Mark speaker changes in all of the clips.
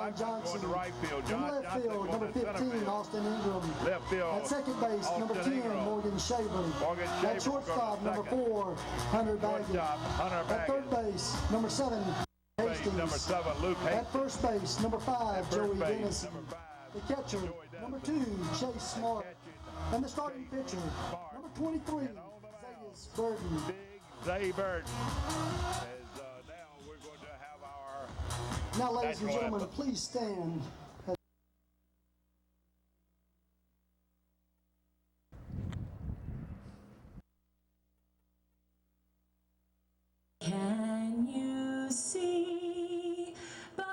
Speaker 1: John Johnson.
Speaker 2: Going to right field.
Speaker 1: In left
Speaker 2: Johnson
Speaker 1: field, number
Speaker 2: going to center
Speaker 1: 15,
Speaker 2: field.
Speaker 1: Austin Ingram.
Speaker 2: Left field.
Speaker 1: At second base, number 10, Morgan Shaver. At shortstop, number 4, Hunter Baggett. At third base, number 7, Hastings.
Speaker 2: Number 7, Luke Hastings.
Speaker 1: At first base, number 5, Joey
Speaker 2: base,
Speaker 1: Dennison.
Speaker 2: number 5,
Speaker 1: The catcher, number 2, Chase Smart. And the starting pitcher, number 23, Zayas Burton.
Speaker 2: Big Zay Burton. Now we're going to have our
Speaker 1: Now, ladies and
Speaker 2: national
Speaker 1: gentlemen,
Speaker 2: anthem.
Speaker 1: please stand.
Speaker 3: Can you see by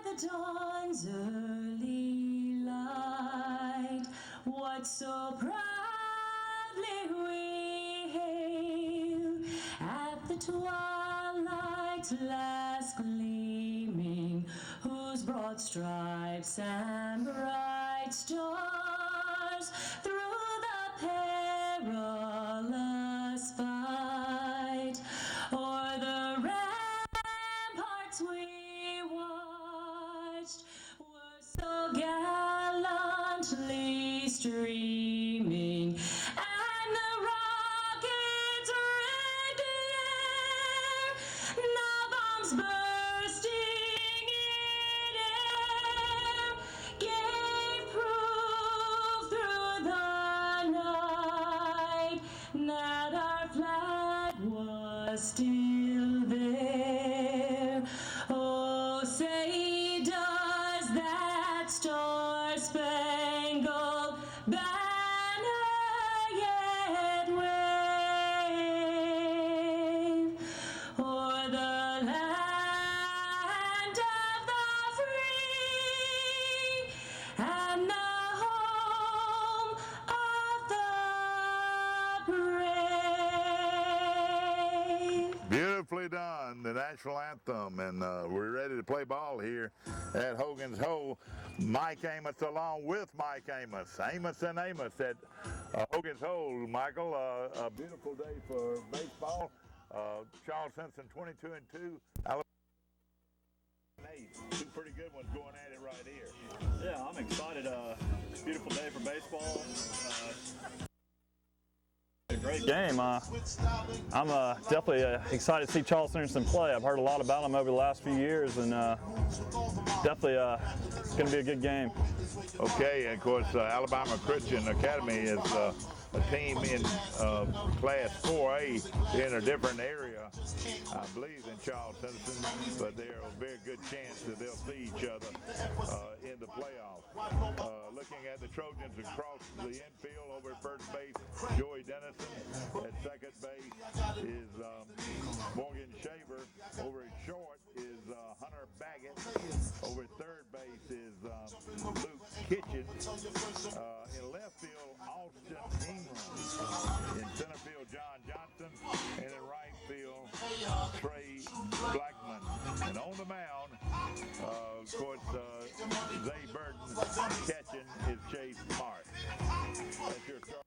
Speaker 3: the dawn's early light what so proudly we hail at the twilight's last gleaming, whose broad stripes and bright stars through the perilous fight o'er the ramparts we watched were so gallantly streaming, and the rockets rent the air, now bombs bursting in air gave proof through the night that our flag was still there. Oh, say does that star-spangled banner yet wave o'er the land of the free and the home of the brave?
Speaker 2: Beautifully done, the national anthem, and we're ready to play ball here at Hogan's Hole. Mike Amos along with Mike Amos. Amos and Amos at Hogan's Hole. Michael, a beautiful day for baseball. Charles Henderson 22-2. Alabama 8. Two pretty good ones going at it right here.
Speaker 4: Yeah, I'm excited. Beautiful day for baseball. A great game. I'm definitely excited to see Charles Henderson play. I've heard a lot about him over the last few years, and definitely going to be a good game.
Speaker 2: Okay, and of course, Alabama Christian Academy is a team in Class 4A in a different area, I believe, than Charles Henderson, but they're a very good chance that they'll see each other in the playoffs. Looking at the Trojans across the infield, over at first base, Joey Dennison. At second base is Morgan Shaver. Over at short is Hunter Baggett. Over at third base is Luke Kitchens. In left field, Austin Ingram. In center field, John Johnson. And in right field, Trey Blackman. And on the mound, of course, Zay Burton. Catching is Chase Smart. That's your start.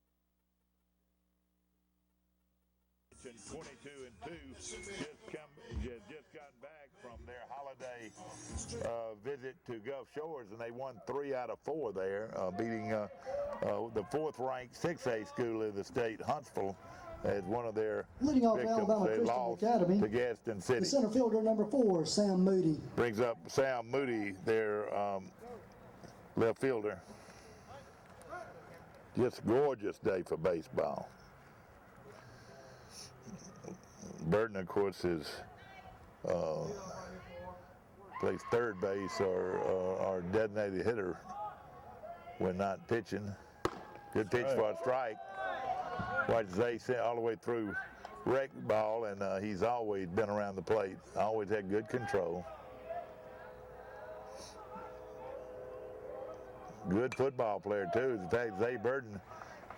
Speaker 2: 22-2, just gotten back from their holiday visit to Gulf Shores, and they won 3 out of 4 there, beating the 4th-ranked 6A school in the state, Huntsville, as one of their
Speaker 1: Leading off
Speaker 2: victims.
Speaker 1: Alabama
Speaker 2: They
Speaker 1: Christian
Speaker 2: lost
Speaker 1: Academy,
Speaker 2: to Gaston City.
Speaker 1: the center fielder, number 4, Sam Moody.
Speaker 2: Brings up Sam Moody, their left fielder. Just a gorgeous day for baseball. Burton, of course, is plays third base or designated hitter when not pitching. Good pitch for a strike. Watch Zay sent all the way through rec ball, and he's always been around the plate. Always had good control. Good football player too. In fact, Zay Burton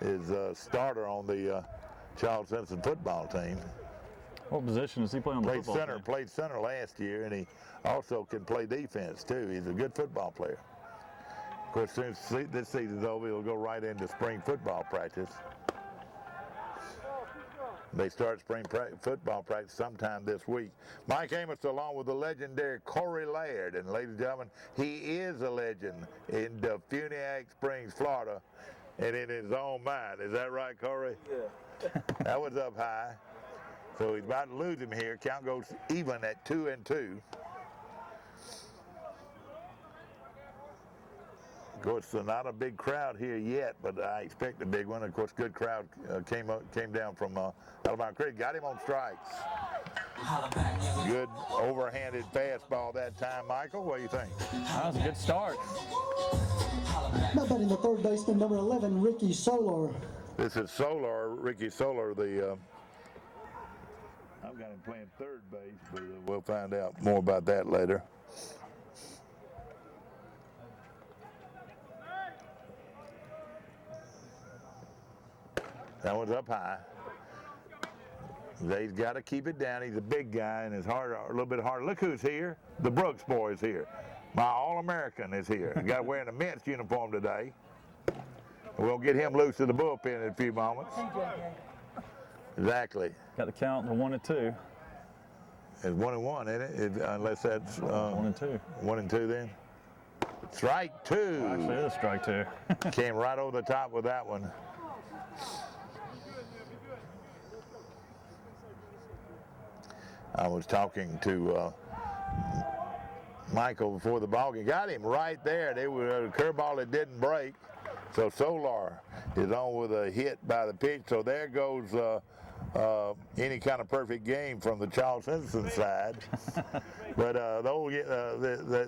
Speaker 2: is a starter on the Charles Henderson football team.
Speaker 4: What position does he play on the football team?
Speaker 2: Played center last year, and he also can play defense too. He's a good football player. Of course, since this season's over, he'll go right into spring football practice. They start spring football practice sometime this week. Mike Amos along with the legendary Corey Laird. And ladies and gentlemen, he is a legend in Funiac Springs, Florida, and in his own mind. Is that right, Corey?
Speaker 5: Yeah.
Speaker 2: That was up high. So he's about to lose him here. Count goes even at 2-2. Of course, not a big crowd here yet, but I expect a big one. Of course, good crowd came down from Alabama Credit. Got him on strikes. Good overhanded fastball that time, Michael. What do you think?
Speaker 4: That was a good start.
Speaker 1: Now batting the third baseman, number 11, Ricky Solar.
Speaker 2: This is Solar, Ricky Solar. I've got him playing third base, but we'll find out more about that later. That one's up high. He's got to keep it down. He's a big guy and it's hard, a little bit harder. Look who's here. The Brooks boy is here. My All-American is here. He got wearing a Mets uniform today. We'll get him loose to the bullpen in a few moments. Exactly.
Speaker 4: Got the count to 1-2.
Speaker 2: It's 1-1, isn't it? Unless that's
Speaker 4: 1-2.
Speaker 2: 1-2 then. Strike two.
Speaker 4: Actually, it is strike two.
Speaker 2: Came right over the top with that one. I was talking to Michael before the ball game. Got him right there. They were a curveball that didn't break. So Solar is on with a hit by the pitch. So there goes any kind of perfect game from the Charles Henderson side. But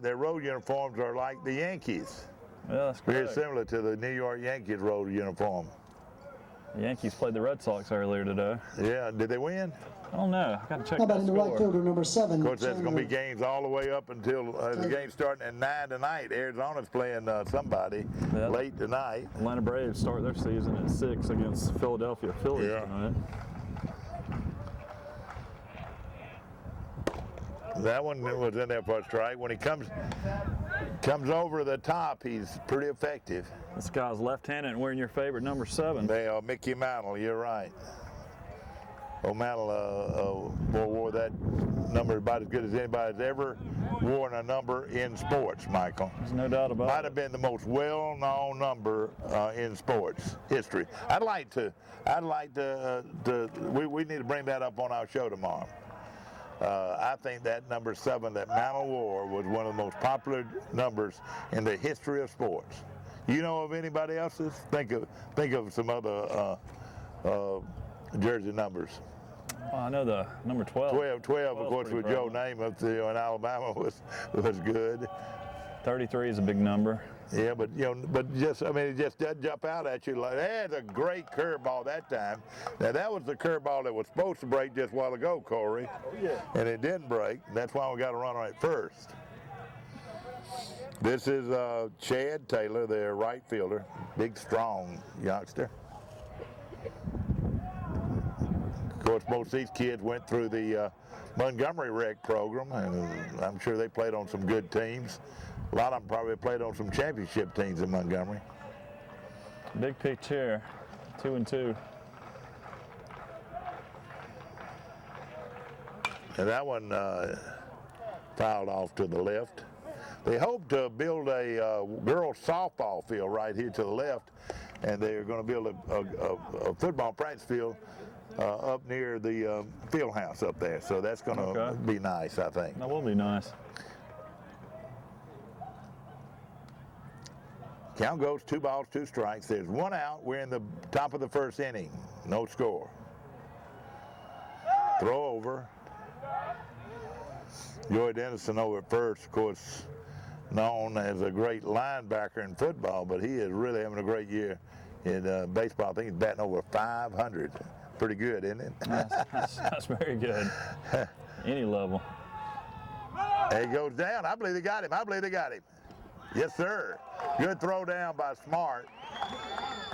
Speaker 2: their road uniforms are like the Yankees.
Speaker 4: Yeah, that's
Speaker 2: Very
Speaker 4: correct.
Speaker 2: similar to the New York Yankees road uniform.
Speaker 4: The Yankees played the Red Sox earlier today.
Speaker 2: Yeah, did they win?
Speaker 4: I don't know. I got to check
Speaker 1: How
Speaker 4: that
Speaker 1: about in the right
Speaker 4: score.
Speaker 1: fielder, number 7?
Speaker 2: Of course, that's going to be games all the way up until the game's starting at 9 tonight. Arizona's playing somebody late tonight.
Speaker 4: Atlanta Braves start their season at 6 against Philadelphia Phillies tonight.
Speaker 2: That one was in there for a strike. When he comes over the top, he's pretty effective.
Speaker 4: This guy's left-handed and wearing your favorite number 7.
Speaker 2: They are Mickey Mantle, you're right. O'Malley wore that number about as good as anybody's ever worn a number in sports, Michael.
Speaker 4: There's no doubt about
Speaker 2: Might
Speaker 4: it.
Speaker 2: have been the most well-known number in sports history. I'd like to we need to bring that up on our show tomorrow. I think that number 7 that Mantle wore was one of the most popular numbers in the history of sports. You know of anybody else's? Think of some other jersey numbers.
Speaker 4: Well, I know the number 12.
Speaker 2: 12 of course, with Joe Namath in Alabama was good.
Speaker 4: 33 is a big number.
Speaker 2: Yeah, but it just doesn't jump out at you like that's a great curveball that time. Now that was the curveball that was supposed to break just a while ago, Corey.
Speaker 5: Oh, yeah.
Speaker 2: And it didn't break. That's why we got to run on it first. This is Chad Taylor, their right fielder, big, strong youngster. Of course, most of these kids went through the Montgomery Rec program, and I'm sure they played on some good teams. A lot of them probably played on some championship teams in Montgomery.
Speaker 4: Big pitch here, 2-2.
Speaker 2: And that one fouled off to the left. They hope to build a girls softball field right here to the left, and they're going to build a football practice field up near the field house up there. So that's going to be nice, I think.
Speaker 4: That will be nice.
Speaker 2: Count goes 2 balls, 2 strikes. There's 1 out. We're in the top of the first inning. No score. Throw over. Joey Dennison over at first, of course, known as a great linebacker in football, but he is really having a great year in baseball. I think he's batting over 500. Pretty good, isn't it?
Speaker 4: That's very good. Any level.
Speaker 2: He goes down. I believe they got him. Yes, sir. Good throw down by Smart.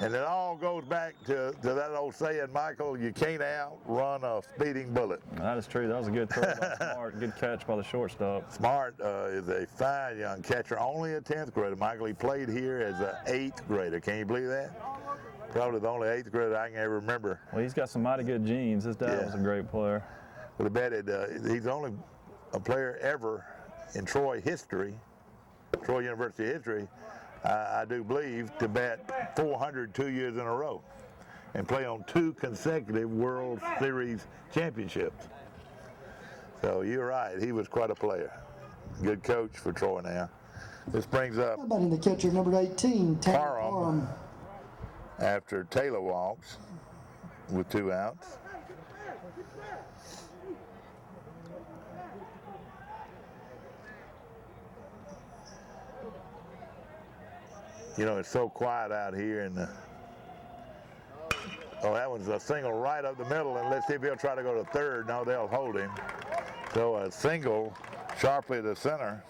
Speaker 2: And it all goes back to that old saying, Michael, you can't outrun a speeding bullet.
Speaker 4: That is true. That was a good throw by Smart. Good catch by the shortstop.
Speaker 2: Smart is a fine young catcher, only a 10th grader. Michael, he played here as an 8th grader. Can you believe that? Probably the only 8th grader I can ever remember.
Speaker 4: Well, he's got some mighty good genes. His dad was a great player.
Speaker 2: Well, I bet he's the only a player ever in Troy history, Troy University history, I do believe, to bat 400 2 years in a row and play on 2 consecutive World Series championships. So you're right, he was quite a player. Good coach for Troy now. This brings up
Speaker 1: How about in the catcher, number 18,
Speaker 2: Parham after Taylor walks with 2 outs. You know, it's so quiet out here, and oh, that one's a single right up the middle, and let's see if he'll try to go to third. No, they'll hold him. So a single sharply to center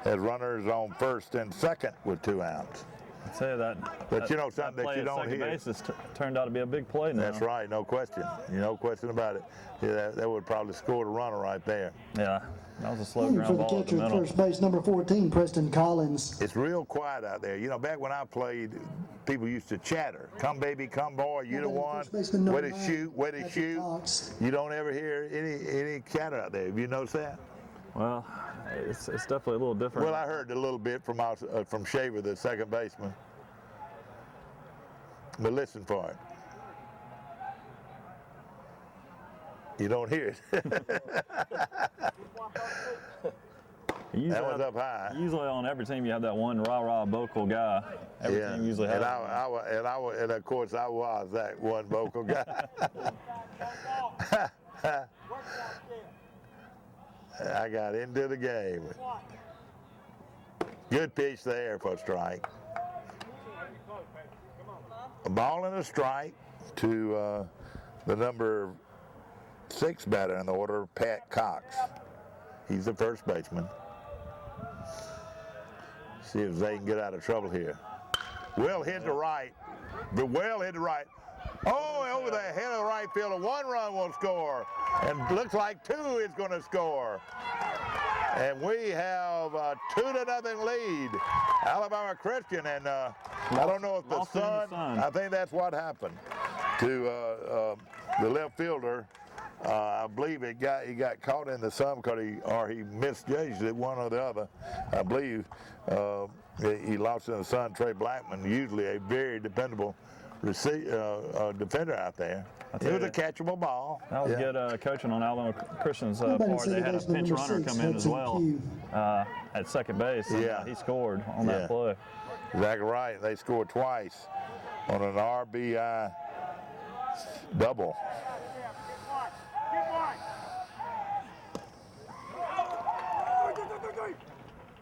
Speaker 2: as runners on first and second with 2 outs.
Speaker 4: I'd say that.
Speaker 2: But you know something that you don't hear.
Speaker 4: Second base has turned out to be a big play now.
Speaker 2: That's right, no question. No question about it. Yeah, that would probably score the runner right there.
Speaker 4: Yeah, that was a slow
Speaker 1: for
Speaker 4: ground
Speaker 1: the
Speaker 4: ball at the
Speaker 1: catcher,
Speaker 4: middle.
Speaker 1: first base, number 14, Preston Collins.
Speaker 2: It's real quiet out there. You know, back when I played, people used to chatter. Come, baby, come, boy, you the one. Way to shoot, way to shoot. You don't ever hear any chatter out there. Have you noticed that?
Speaker 4: Well, it's definitely a little different.
Speaker 2: Well, I heard a little bit from Shaver, the second baseman. But listen for it. You don't hear it. That was up high.
Speaker 4: Usually on every team you have that one rah-rah vocal guy. Every team usually has
Speaker 2: and of course I was that one vocal guy. I got into the game. Good pitch there for a strike. A ball and a strike to the number 6 batter in the order, Pat Cox. He's the first baseman. See if Zay can get out of trouble here. Well hit to right. Well hit to right. Oh, over the head of the right fielder. 1 run will score. And looks like 2 is going to score. And we have a 2-0 lead. Alabama Christian, and I don't know if the sun, I think that's what happened to the left fielder. I believe he got caught in the sun because he misjudged it, one or the other. I believe he lost in the sun. Trey Blackman, usually a very dependable defender out there. It was a catchable ball.
Speaker 4: That was good coaching on Alabama Christian's part. They had a pinch runner come in as well at second base. And, he scored on that play.
Speaker 2: Exactly right. They scored twice on an RBI double.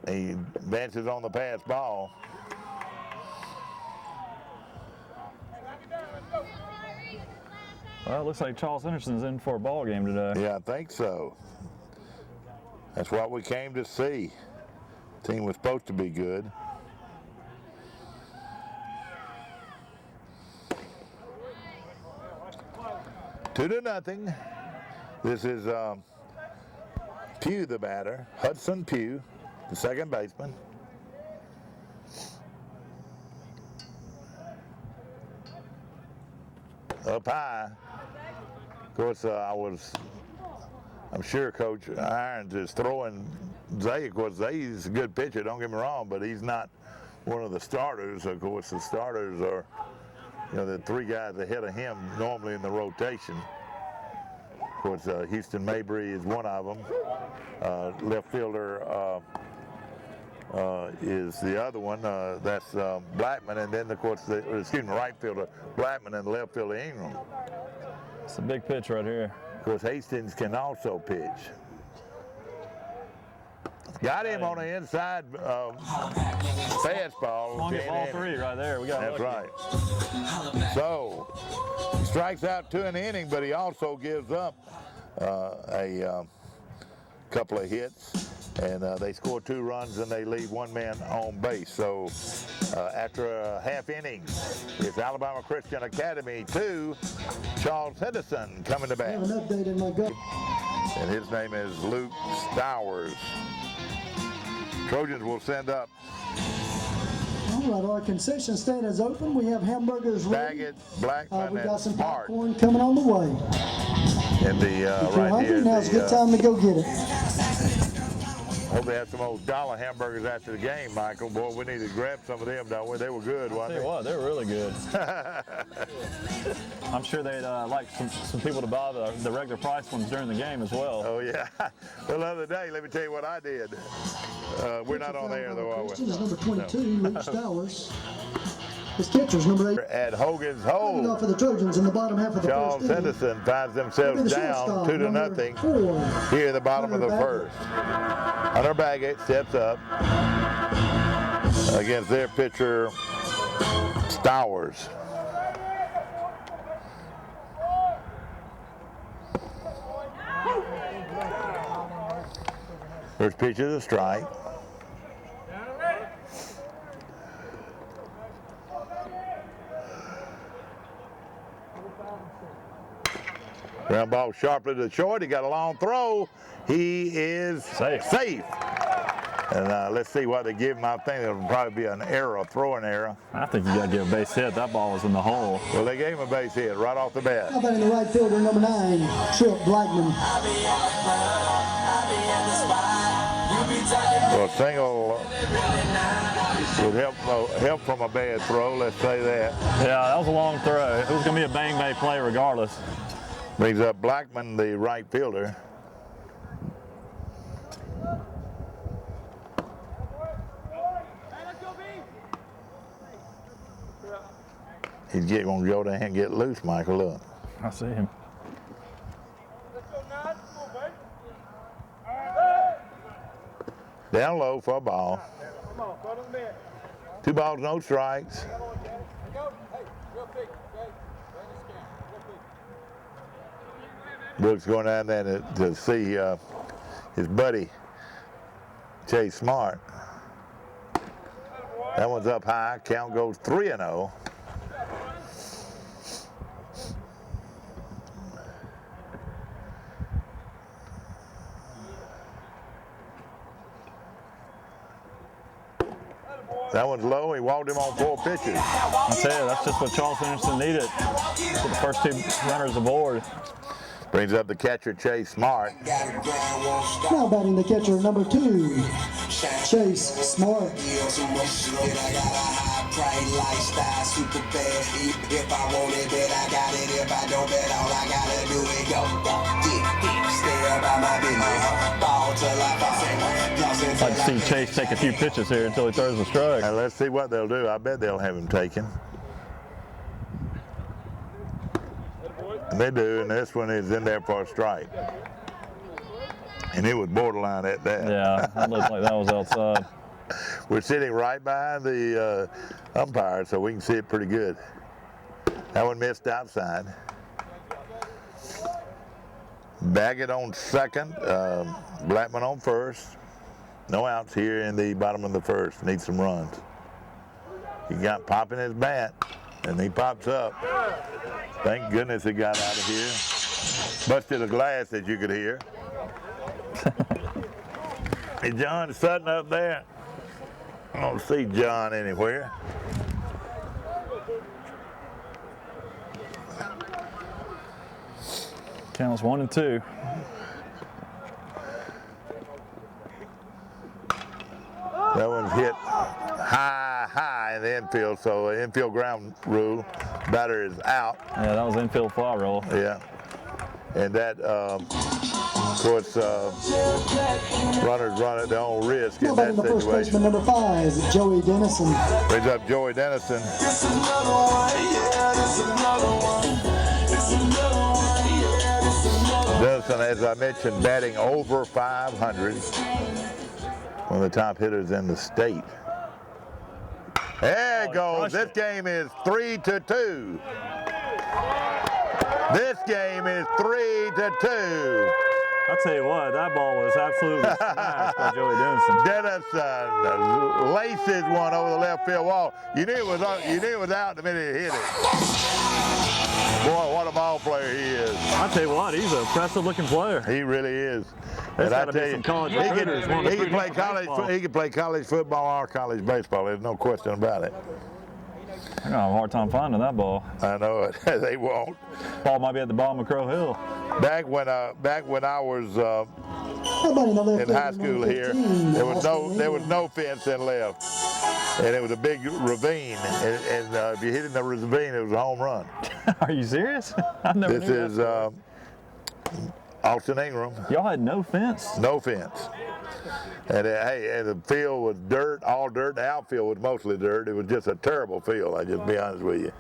Speaker 2: He advances on the pass ball.
Speaker 4: Well, it looks like Charles Henderson's in for a ball game today.
Speaker 2: Yeah, I think so. That's what we came to see. The team was supposed to be good. Two to nothing. This is Pugh, the batter. Hudson Pugh, the second baseman. Up high. Of course, I'm sure Coach Irons is throwing Zay. Of course, Zay's a good pitcher, don't get me wrong, but he's not one of the starters. Of course, the starters are, the 3 guys ahead of him normally in the rotation. Of course, Houston Mabry is one of them. Left fielder is the other one. That's Blackman, and then, of course, right fielder Blackman and left fielder Ingram.
Speaker 4: It's a big pitch right here.
Speaker 2: Of course, Hastings can also pitch. Got him on the inside fastball.
Speaker 4: Long as ball 3 right there. We got
Speaker 2: That's
Speaker 4: lucky.
Speaker 2: Right. So, he strikes out 2 in the inning, but he also gives up a couple of hits. And they score 2 runs and they leave 1 man on base. So after a half inning, it's Alabama Christian Academy 2, Charles Henderson coming to bat.
Speaker 1: I have an update in my gut.
Speaker 2: And his name is Luke Stowers. Trojans will send up
Speaker 1: All right, our concession stand is open. We have hamburgers ready.
Speaker 2: Baggett, Blackman,
Speaker 1: We've got
Speaker 2: and
Speaker 1: some
Speaker 2: Smart.
Speaker 1: popcorn coming on the way.
Speaker 2: And the
Speaker 1: If you're
Speaker 2: right
Speaker 1: hungry,
Speaker 2: here,
Speaker 1: now's a good time to go get it.
Speaker 2: hope they have some old dollar hamburgers after the game, Michael. Boy, we need to grab some of them, don't we? They were good,
Speaker 4: Tell
Speaker 2: wasn't
Speaker 4: you what, they're really good. I'm sure they'd like some people to buy the regular price ones during the game as well.
Speaker 2: Oh, yeah. Well, the other day, let me tell you what I did. We're not on air, though, are we?
Speaker 1: Is number 22, Luke Stowers. His catcher's number 8.
Speaker 2: At Hogan's
Speaker 1: Leading off
Speaker 2: Hole,
Speaker 1: for the Trojans in the bottom half of the
Speaker 2: Charles
Speaker 1: first inning.
Speaker 2: Henderson finds themselves down 2-0
Speaker 1: 4.
Speaker 2: here in the bottom of the
Speaker 1: Hunter
Speaker 2: first. Hunter Baggett steps up against their pitcher, Stowers. First pitch is a strike. Ground ball sharply to short. He got a long throw. He is safe. And let's see what they give him. I think it'll probably be an error, a throwing error.
Speaker 4: I think you got to give a base hit. That ball was in the hole.
Speaker 2: Well, they gave him a base hit right off the bat.
Speaker 1: How about in the right fielder, number 9, Trip Blackman.
Speaker 2: Well, a single would help from a bad throw, let's say that.
Speaker 4: Yeah, that was a long throw. It was going to be a bang-bang play regardless.
Speaker 2: Brings up Blackman, the right fielder. He's going to go down and get loose, Michael. Look.
Speaker 4: I see him.
Speaker 2: Down low for a ball. 2 balls, no strikes. Brooks going down there to see his buddy, Chase Smart. That one's up high. Count goes 3-0. That one's low. He walked him on 4 pitches.
Speaker 4: I tell you, that's just what Charles Henderson needed. Put the first 2 runners aboard.
Speaker 2: Brings up the catcher, Chase Smart.
Speaker 1: Now batting the catcher, number 2, Chase Smart.
Speaker 4: I'd see Chase take a few pitches here until he throws a strike.
Speaker 2: And let's see what they'll do. I bet they'll have him taken. And they do, and this one is in there for a strike. And it was borderline at that.
Speaker 4: Yeah, that looked like that was outside.
Speaker 2: We're sitting right behind the umpire, so we can see it pretty good. That one missed outside. Baggett on second, Blackman on first. No outs here in the bottom of the first. Needs some runs. He got popping his bat, and he pops up. Thank goodness he got out of here. Busted a glass that you could hear. Hey, John Sutton up there. I don't see John anywhere.
Speaker 4: Counts 1-2.
Speaker 2: That one's hit high in the infield, so infield ground rule. Batter is out.
Speaker 4: Yeah, that was infield fly roll.
Speaker 2: Yeah. And that, of course, runners run at their own risk in that
Speaker 1: The first baseman,
Speaker 2: situation.
Speaker 1: number 5, Joey Dennison.
Speaker 2: Brings up Joey Dennison. Dennison, as I mentioned, batting over 500. One of the top hitters in the state. There it goes. This game is 3-2. This game is 3-2.
Speaker 4: I'll tell you what, that ball was absolutely smashed by Joey Denison.
Speaker 2: Dennison laces one over the left field wall. You knew it was out the minute he hit it. Boy, what a ball player he is.
Speaker 4: I'll tell you what, he's an impressive looking player.
Speaker 2: He really is.
Speaker 4: There's
Speaker 2: And I
Speaker 4: got to be
Speaker 2: tell
Speaker 4: some
Speaker 2: you,
Speaker 4: college
Speaker 2: he
Speaker 4: recruiters.
Speaker 2: can
Speaker 4: wanting to
Speaker 2: play
Speaker 4: recruit
Speaker 2: college.
Speaker 4: baseball.
Speaker 2: He can play college football or college baseball. There's no question about it.
Speaker 4: They're gonna have a hard time finding that ball.
Speaker 2: I know it. They won't.
Speaker 4: Ball might be at the bottom of Crow Hill.
Speaker 2: Back when I was
Speaker 1: Nobody in the left
Speaker 2: in
Speaker 1: field,
Speaker 2: high school
Speaker 1: number
Speaker 2: here,
Speaker 1: 15,
Speaker 2: there was
Speaker 1: Austin
Speaker 2: no fence in left, and it was a big ravine. And if you hit in the ravine, it was a home run.
Speaker 4: Are you serious? I've never
Speaker 2: This
Speaker 4: knew
Speaker 2: is
Speaker 4: that.
Speaker 2: Austin Ingram.
Speaker 4: Y'all had no fence?
Speaker 2: No fence. And and the field was dirt, all dirt. The outfield was mostly dirt. It was just a terrible field, I'll just be honest with you.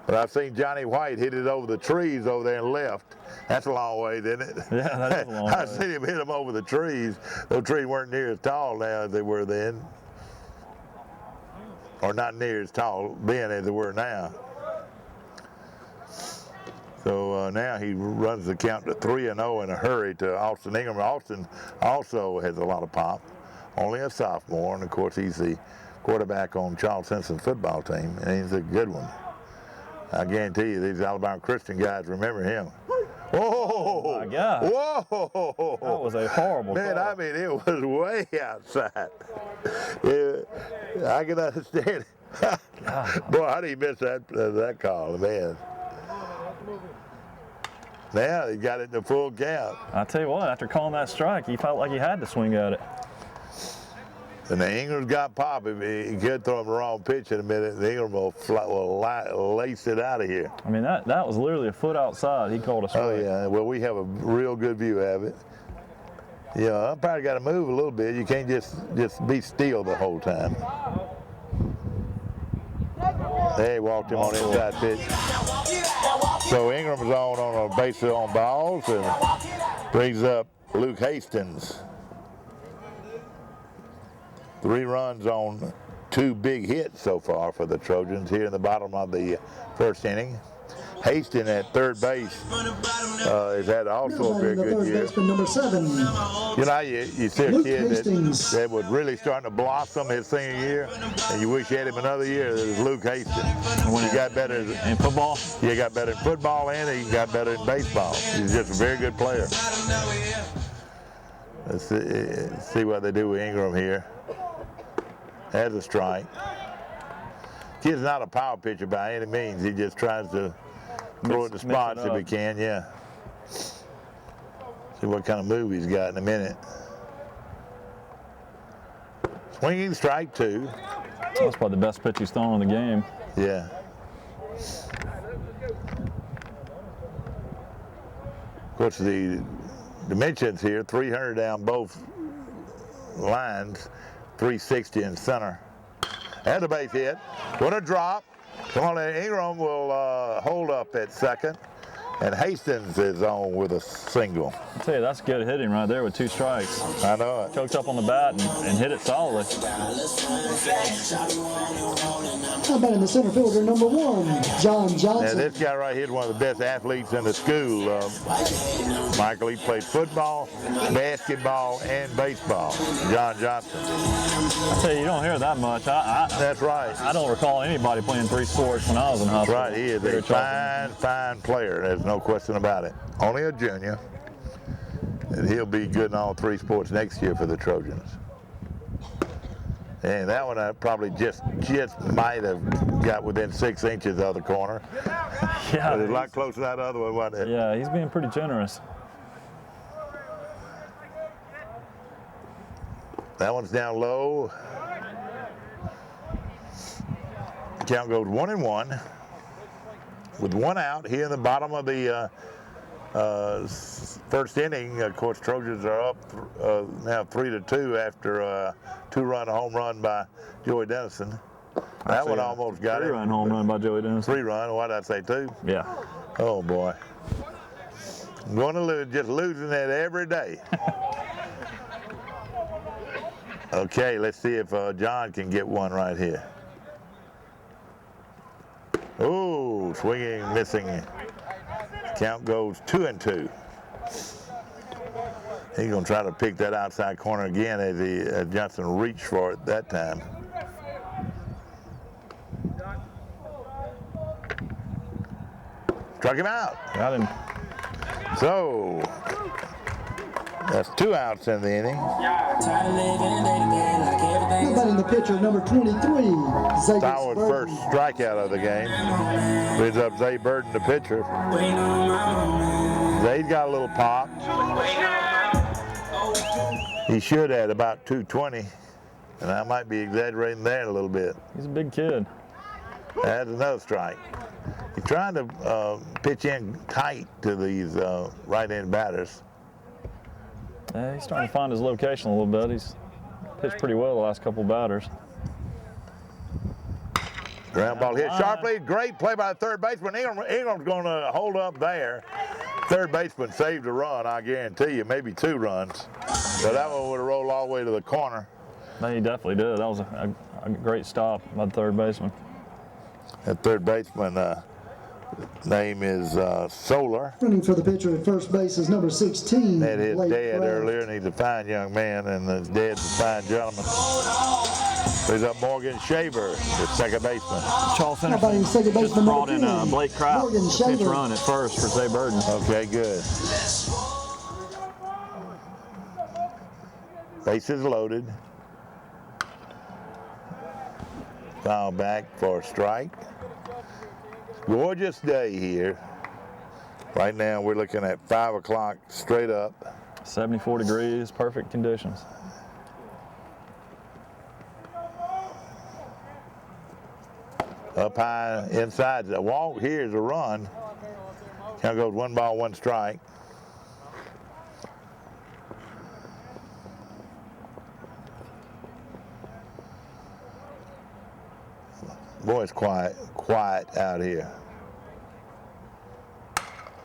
Speaker 2: But I've seen Johnny White hit it over the trees over there and left. That's a long way, isn't it?
Speaker 4: Yeah, that is a long way.
Speaker 2: I've seen him hit them over the trees. Those trees weren't near as tall now as they were then. Or not near as tall then as they were now. So now he runs the count to 3-0 in a hurry to Austin Ingram. Austin also has a lot of pop, only a sophomore, and of course he's the quarterback on Charles Henson's football team, and he's a good one. I guarantee you these Alabama Christian guys remember him. Whoa!
Speaker 4: Oh my God.
Speaker 2: Whoa!
Speaker 4: That was a horrible
Speaker 2: Man,
Speaker 4: call.
Speaker 2: I mean, it was way outside. Yeah, I can understand. Boy, how do you miss that call, man? Now he got it in the full count.
Speaker 4: I tell you what, after calling that strike, he felt like he had to swing at it.
Speaker 2: And the Ingram's got pop. If he could throw him the wrong pitch in a minute, the Ingram will lace it out of here.
Speaker 4: I mean, that was literally a foot outside. He called a strike.
Speaker 2: Oh, yeah. Well, we have a real good view of it. Yeah, I probably got to move a little bit. You can't just be still the whole time. They walked him on inside pitch. So Ingram's on a bases on balls and brings up Luke Hastings. 3 runs on 2 big hits so far for the Trojans here in the bottom of the first inning. Hastings at third base has had also a very good year.
Speaker 1: baseman, number 7.
Speaker 2: You know, you see a
Speaker 1: Luke
Speaker 2: kid
Speaker 1: Hastings.
Speaker 2: that was really starting to blossom his senior year, and you wish you had him another year. That was Luke Hastings. When he got better
Speaker 4: In football?
Speaker 2: he got better in football and he got better in baseball. He's just a very good player. Let's see what they do with Ingram here. Has a strike. Kid's not a power pitcher by any means. He just tries to throw it to spots if he can, yeah. See what kind of move he's got in a minute. Swinging strike 2.
Speaker 4: That's probably the best pitch he's thrown in the game.
Speaker 2: Yeah. Of course, the dimensions here, 300 down both lines, 360 in center. And a base hit. What a drop. Come on, Ingram will hold up at second. And Hastings is on with a single.
Speaker 4: I tell you, that's good hitting right there with 2 strikes.
Speaker 2: I know it.
Speaker 4: Choked up on the bat and hit it solidly.
Speaker 1: How about in the center fielder, number 1, John
Speaker 2: Now,
Speaker 1: Johnson.
Speaker 2: this guy right here is one of the best athletes in the school. Michael, he played football, basketball, and baseball. John Johnson.
Speaker 4: I tell you, you don't hear that much.
Speaker 2: That's right.
Speaker 4: I don't recall anybody playing 3 sports when I was in high school.
Speaker 2: Right, he is a fine player. There's no question about it. Only a junior. And he'll be good in all 3 sports next year for the Trojans. And that one I probably just might have got within 6 inches of the corner.
Speaker 4: Yeah,
Speaker 2: But it's a lot closer to that other one, wasn't it?
Speaker 4: yeah, he's being pretty generous.
Speaker 2: That one's down low. Count goes 1-1. With 1 out here in the bottom of the first inning. Of course, Trojans are up now 3-2 after a 2-run home run by Joey Dennison. That one almost got it.
Speaker 4: 3-run home run by Joey Dennison.
Speaker 2: 3-run. What did I say, 2?
Speaker 4: Yeah.
Speaker 2: Oh boy. I'm going to lose, just losing it every day. Okay, let's see if John can get one right here. Oh, swinging, missing. Count goes 2-2. He's going to try to pick that outside corner again as Johnson reached for it that time. Struck him out.
Speaker 4: Got him.
Speaker 2: So, That's 2 outs in the inning.
Speaker 1: Now batting the pitcher, number 23, Zay
Speaker 2: Stallworth's first strikeout of the game. Brings up Zay Burden, the pitcher. Zay's got a little pop. He should have about 220, and I might be exaggerating there a little bit.
Speaker 4: He's a big kid.
Speaker 2: That's another strike. He's trying to pitch in tight to these right-hand batters.
Speaker 4: Yeah, he's starting to find his location a little bit. He's pitched pretty well the last couple batters.
Speaker 2: Ground ball hit sharply. Great play by the third baseman. Ingram's going to hold up there. Third baseman saved a run, I guarantee you, maybe 2 runs. So that one would have rolled all the way to the corner.
Speaker 4: No, he definitely did. That was a great stop by the third baseman.
Speaker 2: That third baseman name is Solar.
Speaker 1: Running for the pitcher at first base is number 16.
Speaker 2: Had his
Speaker 1: Blake
Speaker 2: dad
Speaker 1: Kraft.
Speaker 2: earlier, and he's a fine young man, and his dad's a fine gentleman. There's up Morgan Shaver, the second baseman.
Speaker 4: Charles
Speaker 1: Now batting
Speaker 4: Henderson
Speaker 1: second
Speaker 4: just
Speaker 1: baseman,
Speaker 4: brought
Speaker 1: number
Speaker 4: in
Speaker 1: 10,
Speaker 4: Blake Kraft
Speaker 1: Morgan
Speaker 4: to pitch
Speaker 1: Shaver.
Speaker 4: run at first for Zay Burden.
Speaker 2: Okay, good. Bases loaded. Foul back for a strike. Gorgeous day here. Right now we're looking at 5 o'clock straight up.
Speaker 4: 74 degrees, perfect conditions.
Speaker 2: Up high inside. The walk here is a run. Count goes 1 ball, 1 strike. Boy, it's quiet out here.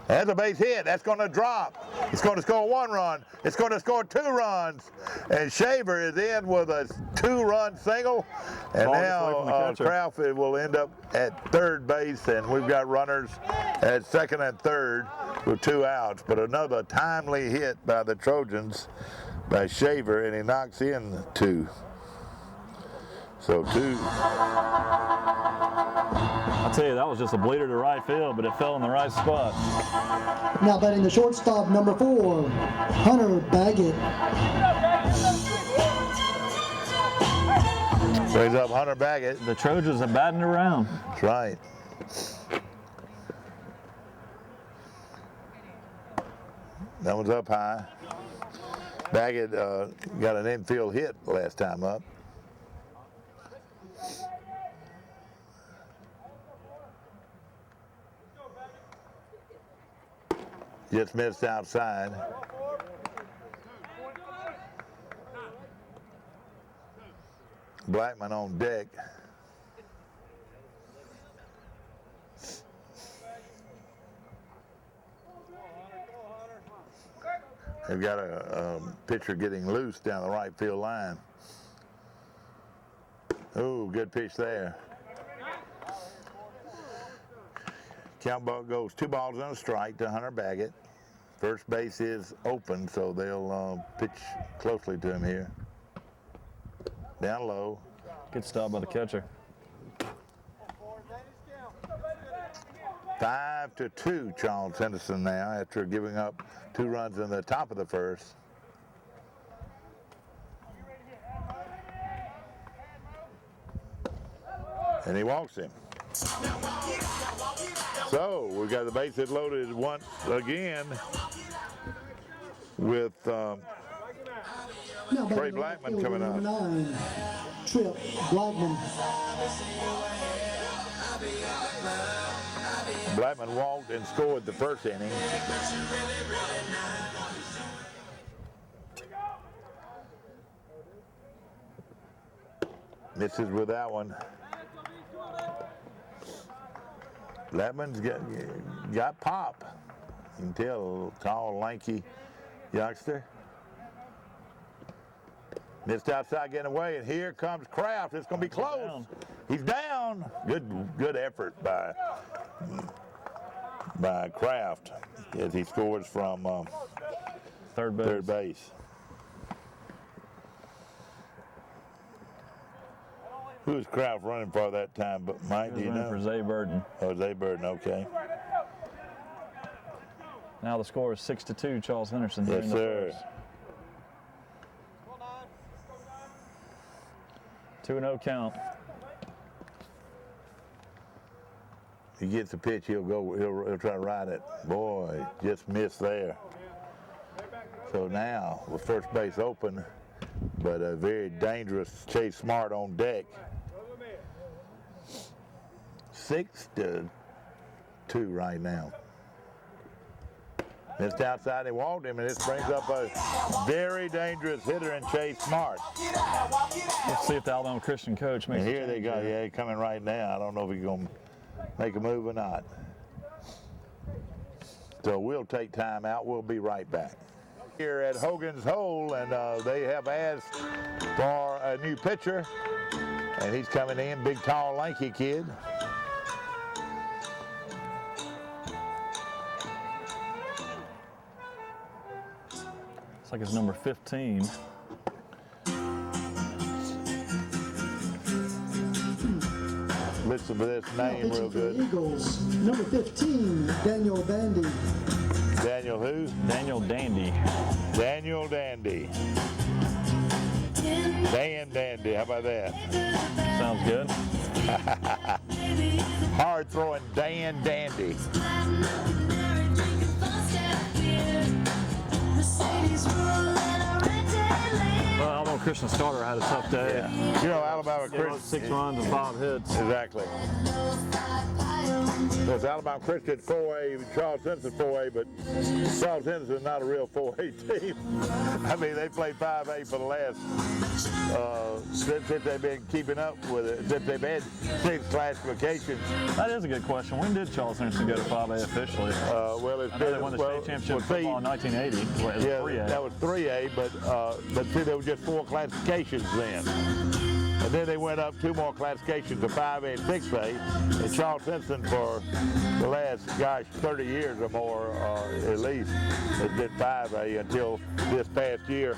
Speaker 2: That's a base hit. That's going to drop. It's going to score 1 run. It's going to score 2 runs. And Shaver is in with a 2-run single. And
Speaker 4: Ball gets away
Speaker 2: now
Speaker 4: from the catcher.
Speaker 2: Kraft will end up at third base, and we've got runners at second and third with 2 outs. But another timely hit by the Trojans by Shaver, and he knocks in 2. So 2.
Speaker 4: I'll tell you, that was just a bleeder to right field, but it fell in the right spot.
Speaker 1: Now batting the shortstop, number 4, Hunter Baggett.
Speaker 2: Brings up Hunter Baggett.
Speaker 4: The Trojans are batting around.
Speaker 2: That's right. That one's up high. Baggett got an infield hit last time up. Just missed outside. Blackman on deck. They've got a pitcher getting loose down the right field line. Oh, good pitch there. Count ball goes 2 balls and a strike to Hunter Baggett. First base is open, so they'll pitch closely to him here. Down low.
Speaker 4: Good stop by the catcher.
Speaker 2: 5-2, Charles Henderson now after giving up 2 runs in the top of the first. And he walks him. So we've got the bases loaded once again with
Speaker 1: Now
Speaker 2: Trey
Speaker 1: batting
Speaker 2: Blackman
Speaker 1: the
Speaker 2: coming
Speaker 1: number
Speaker 2: up.
Speaker 1: 9, Trip Blackman.
Speaker 2: Blackman walked and scored the first inning. Misses with that one. Blackman's got pop. You can tell, a little tall, lanky youngster. Missed outside, getting away, and here comes Kraft. It's going to be close. He's down. Good effort by Kraft as he scores from
Speaker 4: Third base.
Speaker 2: third base. Who was Kraft running for that time? But Mike, do you know?
Speaker 4: For Zay Burden.
Speaker 2: Oh, Zay Burden. Okay.
Speaker 4: Now the score is 6-2. Charles Henderson.
Speaker 2: Yes,
Speaker 4: hitting the
Speaker 2: sir.
Speaker 4: first. 2-0 count.
Speaker 2: He gets the pitch, he'll try to ride it. Boy, just missed there. So now with first base open, but a very dangerous Chase Smart on deck. 6-2 right now. Missed outside, he walked him, and this brings up a very dangerous hitter in Chase Smart.
Speaker 4: Let's see if the Alabama Christian coach makes
Speaker 2: And
Speaker 4: a
Speaker 2: here they
Speaker 4: change
Speaker 2: go,
Speaker 4: here.
Speaker 2: yeah, coming right now. I don't know if he's going to make a move or not. So we'll take time out. We'll be right back. Here at Hogan's Hole, and they have asked for a new pitcher, and he's coming in, big, tall, lanky kid.
Speaker 4: Looks like it's number 15.
Speaker 2: Listen to this name real
Speaker 1: Pitching for
Speaker 2: good.
Speaker 1: the Eagles, number 15, Daniel Dandy.
Speaker 2: Daniel who?
Speaker 4: Daniel Dandy.
Speaker 2: Daniel Dandy. Dan Dandy, how about that?
Speaker 4: Sounds good.
Speaker 2: Hard throwing Dan Dandy.
Speaker 4: Well, Alabama Christian starter had a tough day.
Speaker 2: Yeah. You know, Alabama
Speaker 4: Gave up
Speaker 2: Christian.
Speaker 4: 6 runs and 5 hits.
Speaker 2: Exactly. So it's Alabama Christian 4A, Charles Henderson 4A, but Charles Henderson is not a real 4A team. I mean, they played 5A for the last, since they've been keeping up with it, since they've had 6 classifications.
Speaker 4: That is a good question. When did Charles Henderson go to 5A officially?
Speaker 2: Well, it's
Speaker 4: I know
Speaker 2: been,
Speaker 4: they won the
Speaker 2: well,
Speaker 4: state championship
Speaker 2: well,
Speaker 4: football in 1980. Well, it was
Speaker 2: yeah,
Speaker 4: 3A.
Speaker 2: that was 3A, but see, there were just 4 classifications then. And then they went up 2 more classifications to 5A and 6A. And Charles Henderson for the last, 30 years or more, at least, has been 5A until this past year.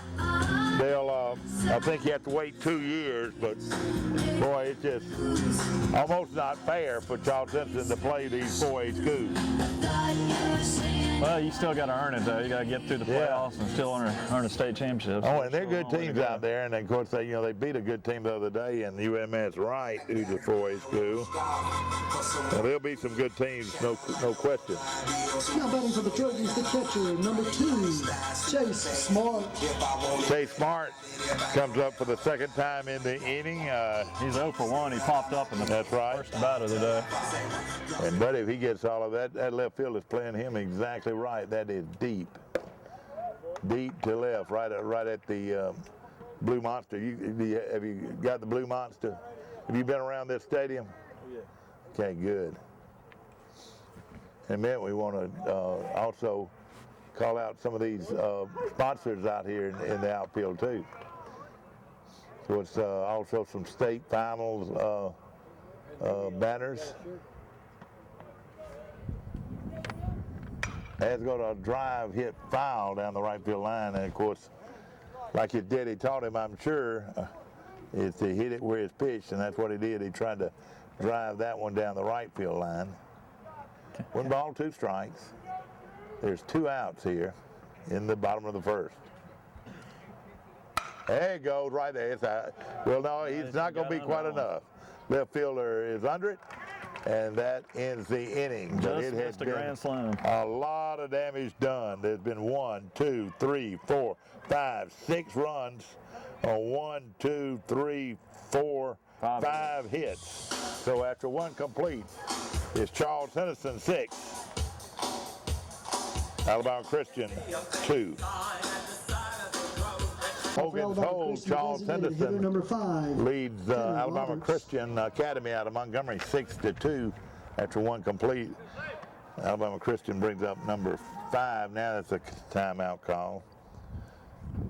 Speaker 2: They'll, I think you have to wait 2 years, but boy, it's just almost not fair for Charles Henderson to play these 4A schools.
Speaker 4: Well, you still got to earn it, though. You got to get through the playoffs and still earn a state championship.
Speaker 2: Oh, and they're good teams out there, and of course they beat a good team the other day, and UMS Wright, who's a 4A school. Well, there'll be some good teams, no question.
Speaker 1: Now batting for the Trojans, the catcher, number 2, Chase Smart.
Speaker 2: Chase Smart comes up for the second time in the inning.
Speaker 4: He's 0 for 1. He popped up in the
Speaker 2: That's right.
Speaker 4: first bat of the day.
Speaker 2: And buddy, if he gets all of that, that left field is playing him exactly right. That is deep to left, right at the Blue Monster. Have you got the Blue Monster? Have you been around this stadium?
Speaker 4: Yeah.
Speaker 2: Okay, good. And then we want to also call out some of these sponsors out here in the outfield too. So it's also some state finals banners. Has got a drive hit foul down the right field line, and of course, like his daddy taught him, I'm sure, is to hit it where it's pitched, and that's what he did. He tried to drive that one down the right field line. 1 ball, 2 strikes. There's 2 outs here in the bottom of the first. There it goes, right there. It's out. Well, no, he's not going to be quite enough. Left fielder is under it, and that ends the inning. But
Speaker 4: Just
Speaker 2: it has
Speaker 4: missed a
Speaker 2: been
Speaker 4: grand slam.
Speaker 2: a lot of damage done. There's been 1, 2, 3, 4, 5, 6 runs on 1, 2, 3, 4, 5 hits. So after 1 complete, it's Charles Henderson 6, Alabama Christian 2. Hogan's Hole, Charles Henderson
Speaker 1: number 5.
Speaker 2: leads Alabama
Speaker 1: Roberts.
Speaker 2: Christian Academy out of Montgomery 6-2 after 1 complete. Alabama Christian brings up number 5. Now that's a timeout call.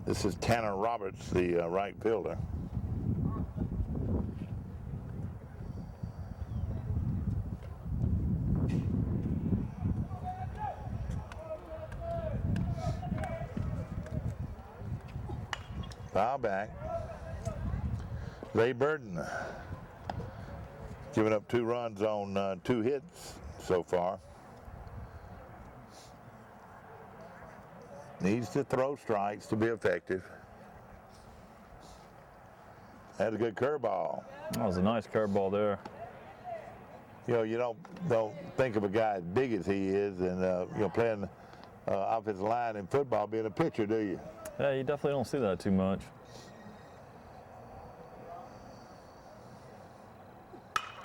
Speaker 2: This is Tanner Roberts, the right fielder. Foul back. Ray Burden giving up 2 runs on 2 hits so far. Needs to throw strikes to be effective. Had a good curveball.
Speaker 4: That was a nice curveball there.
Speaker 2: You know, you don't think of a guy as big as he is, and you know, playing offensive line in football, being a pitcher, do you?
Speaker 4: Yeah, you definitely don't see that too much.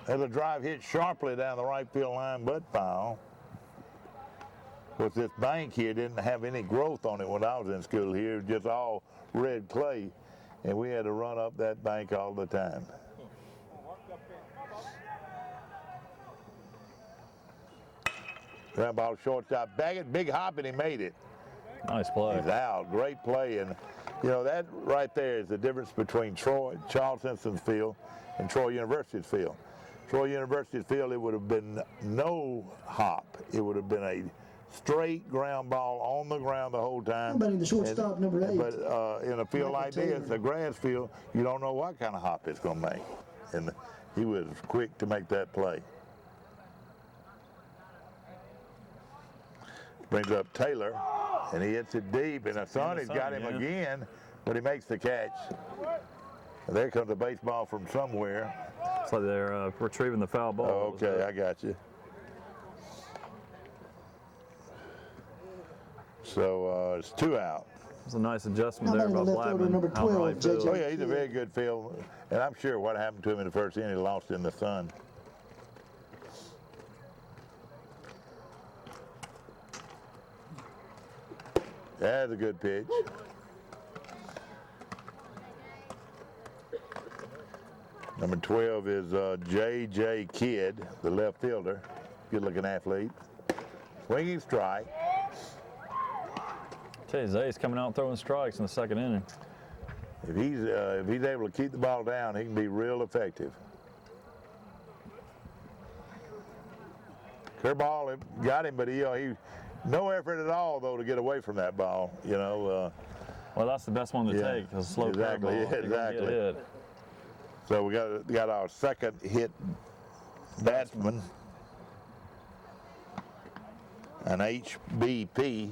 Speaker 2: There's a drive hit sharply down the right field line, but foul. Of course, this bank here didn't have any growth on it when I was in school here. It was just all red clay, and we had to run up that bank all the time. Ground ball shortstop, Baggett, big hop, and he made it.
Speaker 4: Nice play.
Speaker 2: He's out, great play, and you know that right there is the difference between Charles Henson's field and Troy University's field. Troy University's field, it would have been no hop. It would have been a straight ground ball on the ground the whole time.
Speaker 1: How about the shortstop, number 8?
Speaker 2: But in a field like this, a grass field, you don't know what kind of hop it's going to make. And he was quick to make that play. Brings up Taylor, and he hits it deep, and Sonny's got him again, but he makes the catch. And there comes a baseball from somewhere.
Speaker 4: It's like they're retrieving the foul ball.
Speaker 2: Oh, okay, I got you. So it's 2 out.
Speaker 4: It was a nice adjustment
Speaker 1: How
Speaker 4: there
Speaker 1: about
Speaker 4: by
Speaker 1: the left fielder,
Speaker 4: Blackman.
Speaker 1: number
Speaker 4: out
Speaker 1: 12,
Speaker 4: right field.
Speaker 1: JJ?
Speaker 2: Oh, yeah, he's a very good field, and I'm sure what happened to him in the first inning, he lost in the sun. That's a good pitch. Number 12 is J.J. Kidd, the left fielder. Good-looking athlete. Swinging strike.
Speaker 4: Tell you, Zay's coming out throwing strikes in the second inning.
Speaker 2: If he's able to keep the ball down, he can be real effective. Curveball, it got him, but he no effort at all though to get away from that ball. You know.
Speaker 4: Well, that's the best one to
Speaker 2: Yeah,
Speaker 4: take. A slow
Speaker 2: exactly,
Speaker 4: curveball. You're gonna
Speaker 2: exactly.
Speaker 4: get hit.
Speaker 2: So we got our second hit batsman, an HBP,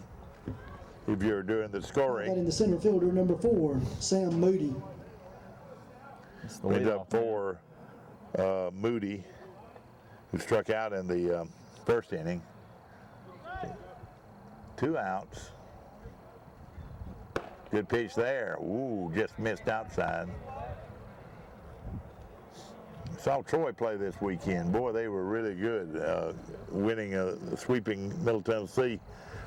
Speaker 2: if you're doing the
Speaker 1: That
Speaker 2: scoring.
Speaker 1: in the center fielder, number 4, Sam Moody.
Speaker 4: It's the
Speaker 2: Went
Speaker 4: leadoff
Speaker 2: up for Moody, who struck out in the first inning. 2 outs. Good pitch there. Ooh, just missed outside. Saw Troy play this weekend. Boy, they were really good, winning, sweeping Middle Tennessee.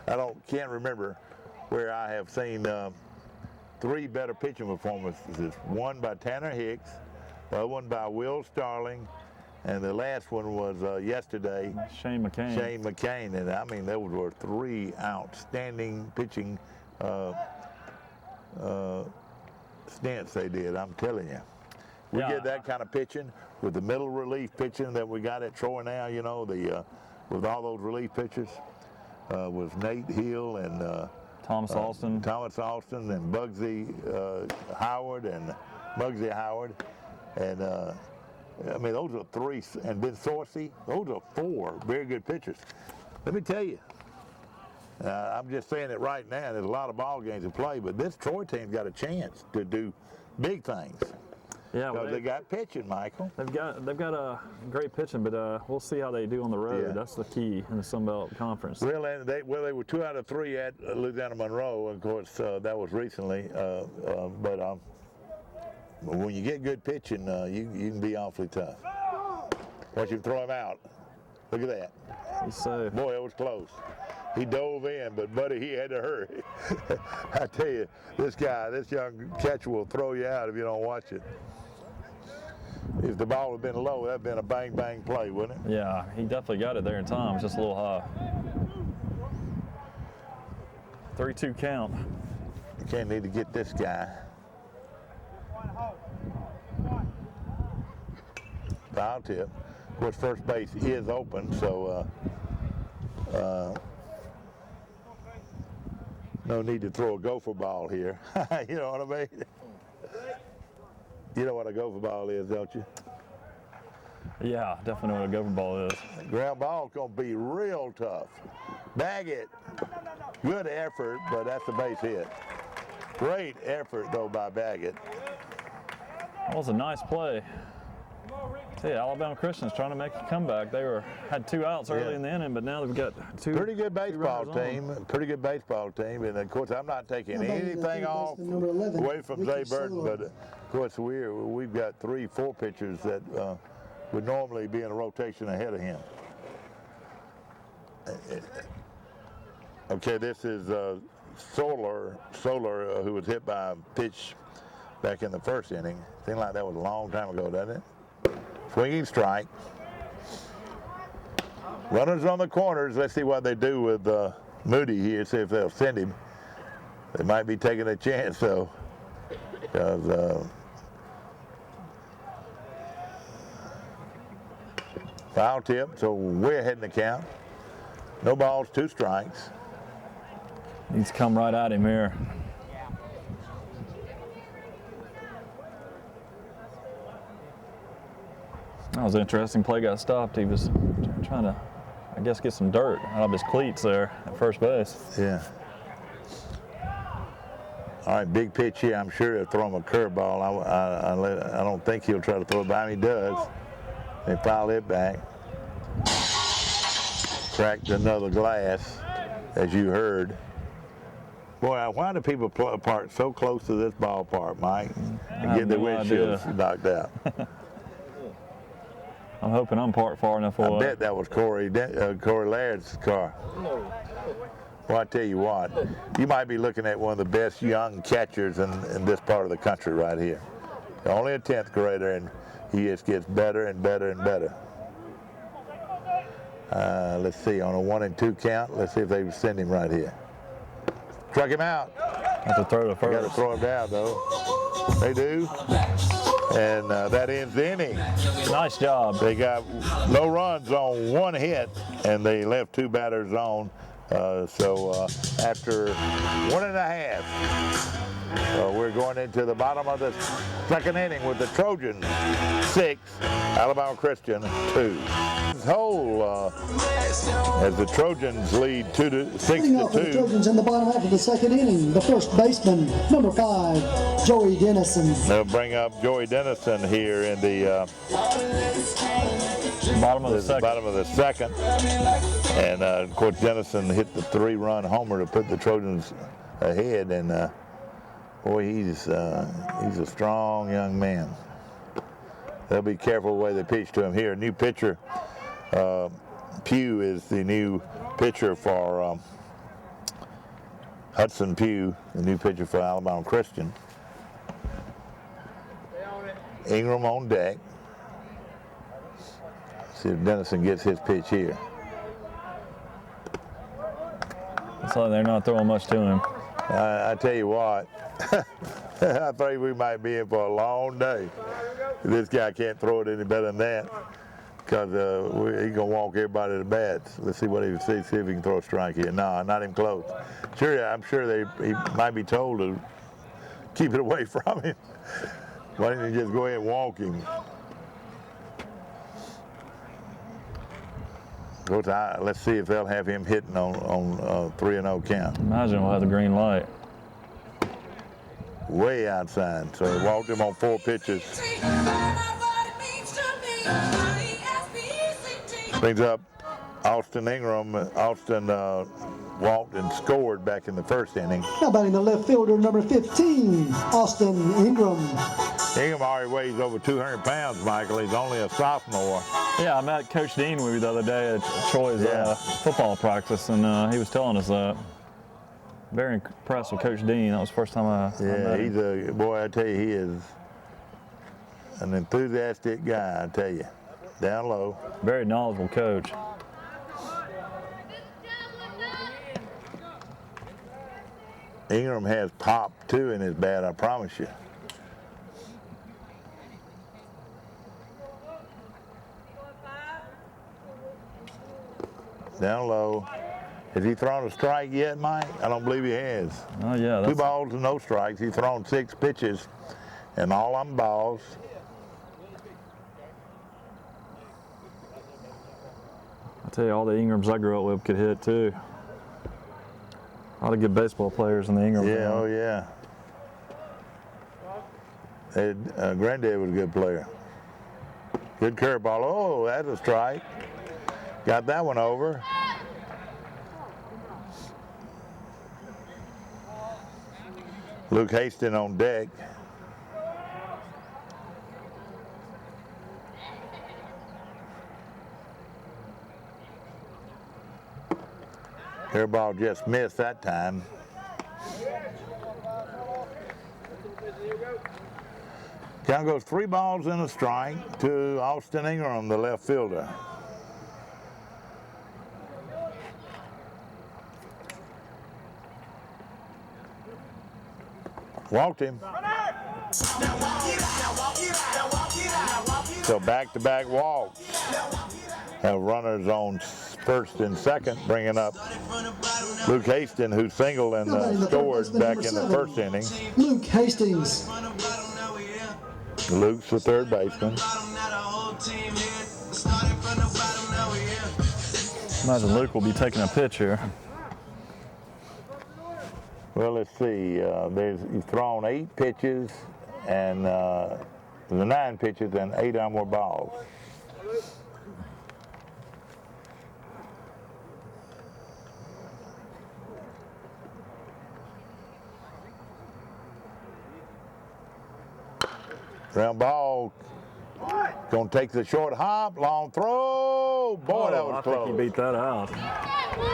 Speaker 2: Can't remember where I have seen 3 better pitching performances. One by Tanner Hicks, the other one by Will Starling, and the last one was yesterday,
Speaker 4: Shane McCain.
Speaker 2: Shane McCain. And I mean, those were 3 outstanding pitching stints they did, I'm telling you. We
Speaker 4: Yeah.
Speaker 2: get that kind of pitching with the middle relief pitching that we got at Troy now, you know, with all those relief pitchers, with Nate Hill and
Speaker 4: Thomas Alston.
Speaker 2: Thomas Alston and Bugsy Howard and Muggsy Howard. And I mean, those are 3, and Ben Sorsey, those are 4 very good pitchers. Let me tell you, I'm just saying it right now, there's a lot of ball games to play, but this Troy team's got a chance to do big things.
Speaker 4: Yeah, well,
Speaker 2: Because they got pitching, Michael.
Speaker 4: they've got a great pitching, but we'll see how they do on the road.
Speaker 2: Yeah.
Speaker 4: That's the key in the Sun Belt Conference.
Speaker 2: Well, and they were 2 out of 3 at Louisiana Monroe. Of course, that was recently. But when you get good pitching, you can be awfully tough. Once you throw him out, look at that.
Speaker 4: He's safe.
Speaker 2: Boy, it was close. He dove in, but buddy, he had to hurry. I tell you, this young catcher will throw you out if you don't watch it. If the ball had been low, that'd been a bang bang play, wouldn't it?
Speaker 4: Yeah, he definitely got it there in time. It's just a little high. 3-2 count.
Speaker 2: You can't need to get this guy. Foul tip. Of course, first base is open, so no need to throw a gopher ball here. You know what I mean? You know what a gopher ball is, don't you?
Speaker 4: Yeah, definitely know what a gopher ball is.
Speaker 2: Ground ball's gonna be real tough. Bag it. Good effort, but that's a base hit. Great effort though by Baggett.
Speaker 4: That was a nice play. See, Alabama Christian's trying to make a comeback. They had 2 outs early in the inning, but now they've got 2.
Speaker 2: Pretty good baseball team. Pretty good baseball team. And of course, I'm not taking anything off away from Zay Burton, but of course we've got 3-4 pitchers that would normally be in a rotation ahead of him. Okay, this is Solar, who was hit by a pitch back in the first inning. Seemed like that was a long time ago, doesn't it? Swinging strike. Runners on the corners. Let's see what they do with Moody here, see if they'll send him. They might be taking a chance, though, because foul tip, so we're ahead in the count. No balls, 2 strikes.
Speaker 4: Needs to come right at him here. That was an interesting play. Got stopped. He was trying to, I guess, get some dirt out of his cleats there at first base.
Speaker 2: Yeah. All right, big pitch here. I'm sure he'll throw him a curveball. I don't think he'll try to throw it by him. He does. They foul it back. Cracked another glass, as you heard. Boy, why do people park so close to this ballpark, Mike, and get their windshields knocked out?
Speaker 4: I'm hoping I'm parked far enough away.
Speaker 2: I bet that was Corey Laird's car. Well, I tell you what, you might be looking at one of the best young catchers in this part of the country right here. Only a 10th grader, and he just gets better and better and better. Let's see, on a 1-2 count, let's see if they send him right here. Struck him out.
Speaker 4: Have to throw to first.
Speaker 2: Got to throw him down, though. They do. And that ends the inning.
Speaker 4: Nice job.
Speaker 2: They got no runs on 1 hit, and they left 2 batters on. So after 1.5, we're going into the bottom of the 2nd inning with the Trojans 6, Alabama Christian 2. This whole as the Trojans lead 6-2.
Speaker 1: Leading off for the Trojans in the bottom half of the 2nd inning, the first baseman, number 5, Joey Dennison.
Speaker 2: They'll bring up Joey Dennison here in the
Speaker 4: bottom of the second.
Speaker 2: And of course Dennison hit the 3-run homer to put the Trojans ahead, and boy, he's a strong young man. They'll be careful the way they pitch to him here. New pitcher, Pugh is the new pitcher for Hudson Pugh, the new pitcher for Alabama Christian. Ingram on deck. See if Dennison gets his pitch here.
Speaker 4: Looks like they're not throwing much to him.
Speaker 2: I tell you what, I think we might be in for a long day. This guy can't throw it any better than that, because he's going to walk everybody to bats. Let's see what he see if he can throw a strike here. No, not even close. Sure, I'm sure he might be told to keep it away from him. Why didn't he just go ahead and walk him? Let's see if they'll have him hitting on 3-0 count.
Speaker 4: Imagine we'll have the green light.
Speaker 2: Way outside, so he walked him on 4 pitches. Brings up Austin Ingram. Austin walked and scored back in the 1st inning.
Speaker 1: Now batting the left fielder, number 15, Austin Ingram.
Speaker 2: Ingram already weighs over 200 pounds, Michael. He's only a sophomore.
Speaker 4: Yeah, I met Coach Dean with you the other day at Troy's football practice, and he was telling us that. Very impressed with Coach Dean. That was the first time I met him.
Speaker 2: He's a boy. I tell you, he is an enthusiastic guy. I tell you, down low.
Speaker 4: Very knowledgeable coach.
Speaker 2: Ingram has pop too in his bat. I promise you. Down low. Has he thrown a strike yet, Mike? I don't believe he has.
Speaker 4: Oh, yeah.
Speaker 2: 2 balls and no strikes. He's thrown 6 pitches, and all of them balls.
Speaker 4: I tell you, all the Ingrams I grew up with could hit, too. A lot of good baseball players in the Ingram family.
Speaker 2: Oh, yeah. Granddad was a good player. Good curveball. Oh, that's a strike. Got that one over. Luke Hastings on deck. Curveball just missed that time. Count goes 3 balls and a strike to Austin Ingram, the left fielder. Walked him. So back-to-back walks. Have runners on first and second, bringing up Luke Hastings, who singled and scored back in the first inning.
Speaker 1: Luke Hastings.
Speaker 2: Luke's the third baseman.
Speaker 4: Imagine Luke will be taking a pitch here.
Speaker 2: Well, let's see. He's thrown 8 pitches and the 9 pitches and 8 onward balls. Ground ball. Gonna take the short hop, long throw. Boy, that was close.
Speaker 4: I think he beat that out.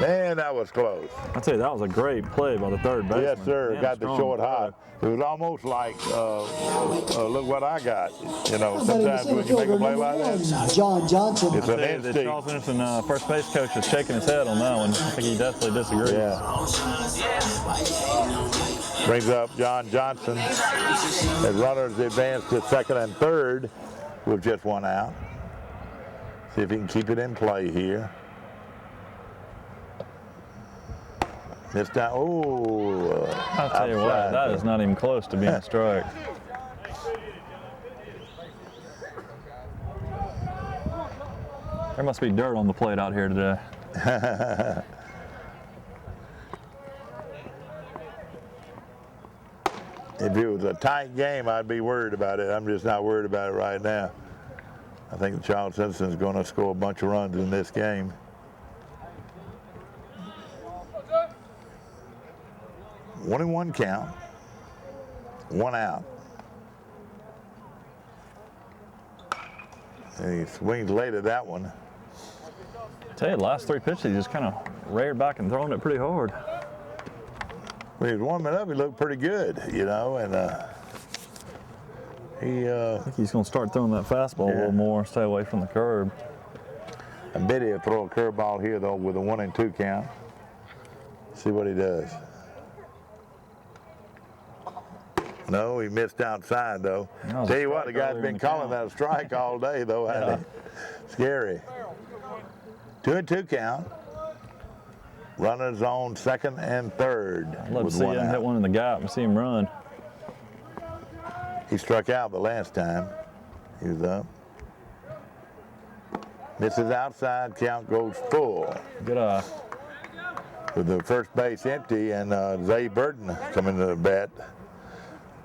Speaker 2: Man, that was close.
Speaker 4: I tell you, that was a great play by the third baseman.
Speaker 2: Yes, sir.
Speaker 4: Damn
Speaker 2: got the
Speaker 4: strong
Speaker 2: short
Speaker 4: play.
Speaker 2: hop. It was almost like, look what I got. You know, sometimes when you make a play like that,
Speaker 1: John Johnson.
Speaker 2: it's an
Speaker 4: The
Speaker 2: instinct.
Speaker 4: Charles Henderson first base coach is shaking his head on that one. I think he definitely disagrees.
Speaker 2: Yeah. Brings up John Johnson as runners advance to second and third with just 1 out. See if he can keep it in play here. This time,
Speaker 4: I'll tell you what, that is not even close to being a strike. There must be dirt on the plate out here today.
Speaker 2: If it was a tight game, I'd be worried about it. I'm just not worried about it right now. I think Charles Henderson is going to score a bunch of runs in this game. One and 1 count, 1 out. And he swings late at that one.
Speaker 4: I tell you, the last 3 pitches, he just kind of reared back and thrown it pretty hard.
Speaker 2: When he was warming up, he looked pretty good, you know, and
Speaker 4: I think he's going to start throwing that fastball a little more, stay away from the curb.
Speaker 2: I bet he'll throw a curveball here, though, with a 1 and 2 count. See what he does. No, he missed outside, though. Tell you what, the guy's been calling that a strike all day, though, hasn't he? Scary. 2 and 2 count. Runners on second and third.
Speaker 4: I'd love to see him hit one in the gap and see him run.
Speaker 2: He struck out the last time. He was up. Misses outside, count goes full.
Speaker 4: Good eye.
Speaker 2: With the first base empty and Zay Burton coming to the bat.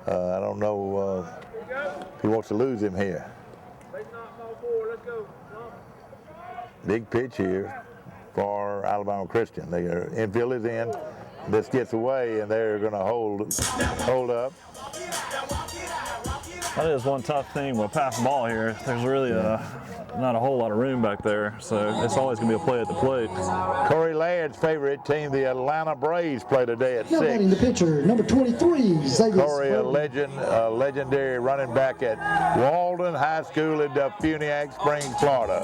Speaker 2: I don't know if he wants to lose him here. Big pitch here for Alabama Christian. Their infield is in. This gets away, and they're going to hold up.
Speaker 4: That is one tough thing with passing ball here. There's really not a whole lot of room back there, so it's always going to be a play at the plate.
Speaker 2: Corey Ladd's favorite team, the Atlanta Braves, play today at 6.
Speaker 1: The pitcher, number 23, Zay
Speaker 2: Corey, a
Speaker 1: Burton.
Speaker 2: legendary running back at Walden High School in Funiac Springs, Florida.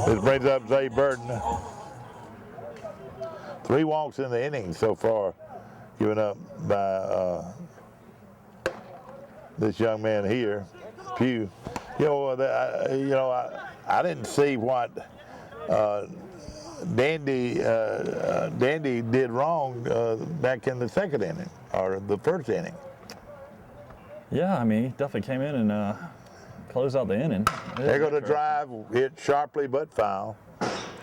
Speaker 2: This brings up Zay Burton. 3 walks in the inning so far, given up by this young man here, Pugh. I didn't see what Dandy did wrong back in the second inning or the first inning.
Speaker 4: Yeah, I mean, he definitely came in and closed out the inning.
Speaker 2: There goes the drive, hit sharply but foul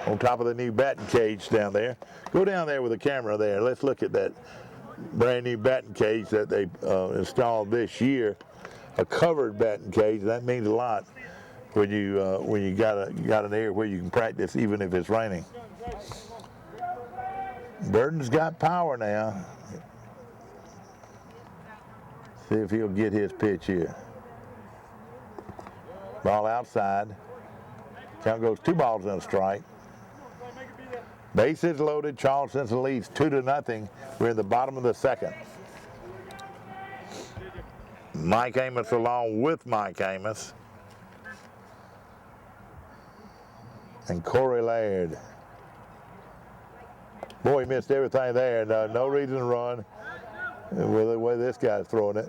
Speaker 2: on top of the new batting cage down there. Go down there with the camera there. Let's look at that brand new batting cage that they installed this year. a covered batting cage. That means a lot when you got an area where you can practice even if it's raining. Burden's got power now. See if he'll get his pitch here. Ball outside. Count goes 2 balls and a strike. Bases loaded. Charles Henderson leads 2-0. We're in the bottom of the second. Mike Amos along with Mike Amos. And Corey Laird. Boy, he missed everything there. No reason to run with the way this guy's throwing it.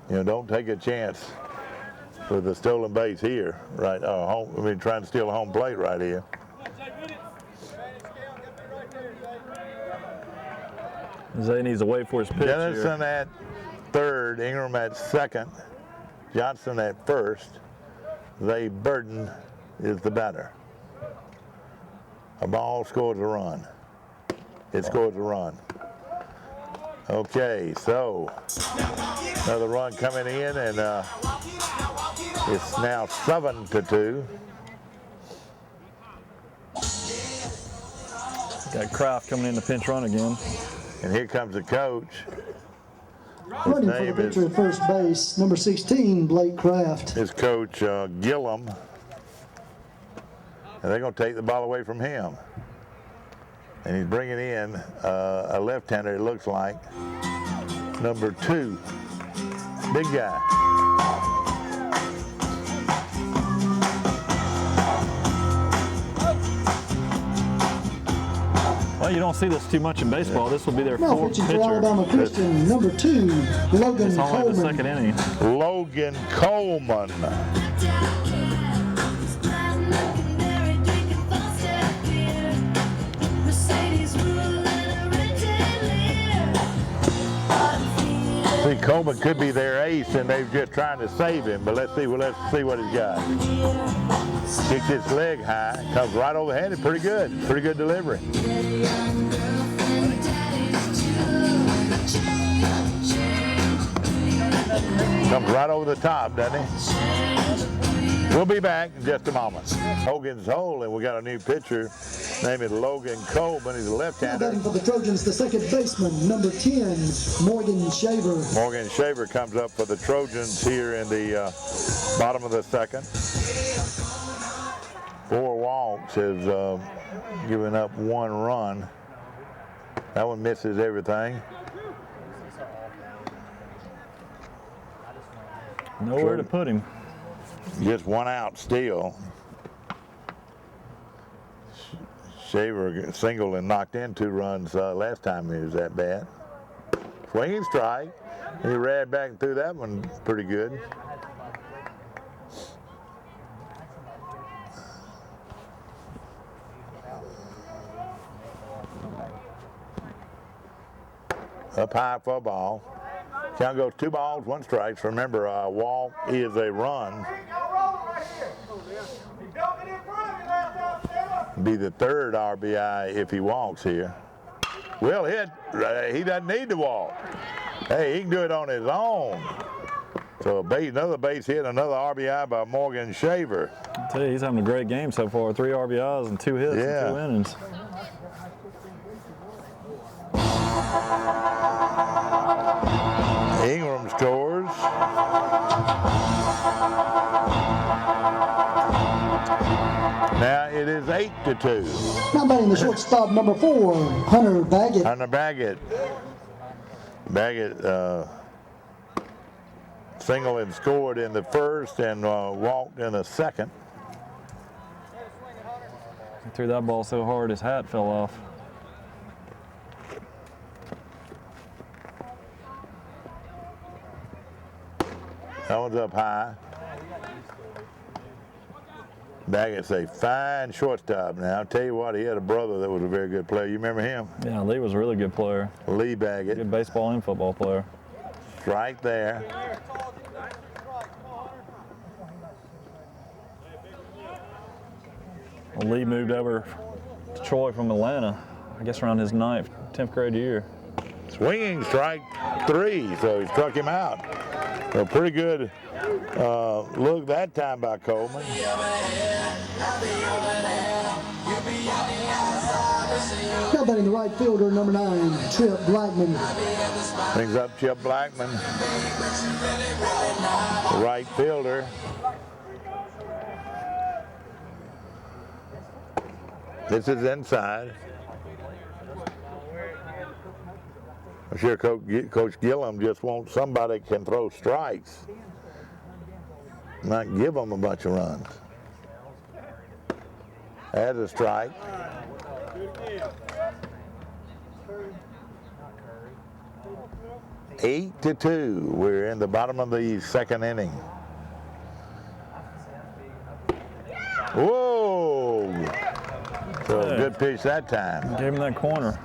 Speaker 2: You know, don't take a chance with the stolen base here, right? Trying to steal a home plate right here.
Speaker 4: Zay needs to wait for his pitch
Speaker 2: Dennison
Speaker 4: here.
Speaker 2: at third, Ingram at second, Johnson at first. Zay Burden is the batter. A ball scores a run. It scores a run. Okay, so another run coming in, and it's now 7-2.
Speaker 4: Got Kraft coming in to pinch run again.
Speaker 2: And here comes the coach.
Speaker 1: Running for the pitcher at first base, number 16, Blake Kraft.
Speaker 2: His coach, Gillum. And they're going to take the ball away from him. And he's bringing in a left-hander, it looks like. Number 2. Big guy.
Speaker 4: Well, you don't see this too much in baseball. This will be their
Speaker 1: Now
Speaker 4: fourth
Speaker 1: pitching for
Speaker 4: pitcher.
Speaker 1: Alabama Christian, number 2, Logan
Speaker 4: It's only the
Speaker 1: Coleman.
Speaker 4: second inning.
Speaker 2: Logan Coleman. See, Coleman could be their ace, and they're just trying to save him. But let's see what he's got. Kicks his leg high, comes right overhanded. Pretty good delivery. Comes right over the top, doesn't he? We'll be back in just a moment. Hogan's Hole, and we got a new pitcher. Name is Logan Coleman. He's a left-hander.
Speaker 1: Batting for the Trojans, the second baseman, number 10, Morgan Shaver.
Speaker 2: Morgan Shaver comes up for the Trojans here in the bottom of the second. 4 walks, has given up 1 run. That one misses everything.
Speaker 4: Nowhere to put him.
Speaker 2: Just 1 out still. Shaver singled and knocked in 2 runs last time he was at bat. Swinging strike. He ran back and threw that one pretty good. Up high for a ball. Count goes 2 balls, 1 strike. Remember, a walk is a run. Be the 3rd RBI if he walks here. Well hit. He doesn't need to walk. Hey, he can do it on his own. So another base hit, another RBI by Morgan Shaver.
Speaker 4: I tell you, he's having a great game so far. 3 RBIs and 2 hits in 2 innings.
Speaker 2: Ingram scores. Now it is 8-2.
Speaker 1: Now batting the shortstop, number 4, Hunter Baggett.
Speaker 2: Hunter Baggett. Baggett singled and scored in the first and walked in the second.
Speaker 4: He threw that ball so hard his hat fell off.
Speaker 2: That one's up high. Baggett's a fine shortstop now. I'll tell you what, he had a brother that was a very good player. You remember him?
Speaker 4: Yeah, Lee was a really good player.
Speaker 2: Lee Baggett.
Speaker 4: Good baseball and football player.
Speaker 2: Right there.
Speaker 4: Well, Lee moved over to Troy from Atlanta, I guess around his 9th, 10th grade year.
Speaker 2: Swinging strike 3, so he struck him out. A pretty good look that time by Coleman.
Speaker 1: Now batting the right fielder, number 9, Chip Blackman.
Speaker 2: Brings up Chip Blackman, the right fielder. This is inside. I'm sure Coach Gillum just wants somebody that can throw strikes, not give them a bunch of runs. That's a strike. Eight to 2. We're in the bottom of the second inning. Whoa! So a good pitch that time.
Speaker 4: Gave him that corner.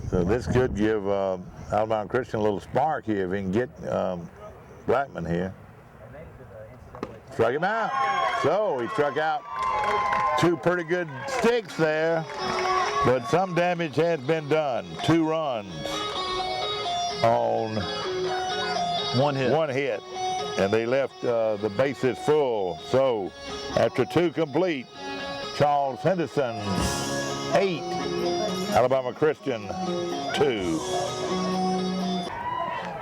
Speaker 2: So this could give Alabama Christian a little spark here if he can get Blackman here. Struck him out. So he struck out 2 pretty good sticks there, but some damage has been done. 2 runs on
Speaker 4: 1 hit.
Speaker 2: 1 hit, and they left the bases full. So after 2 complete, Charles Henderson 8, Alabama Christian 2.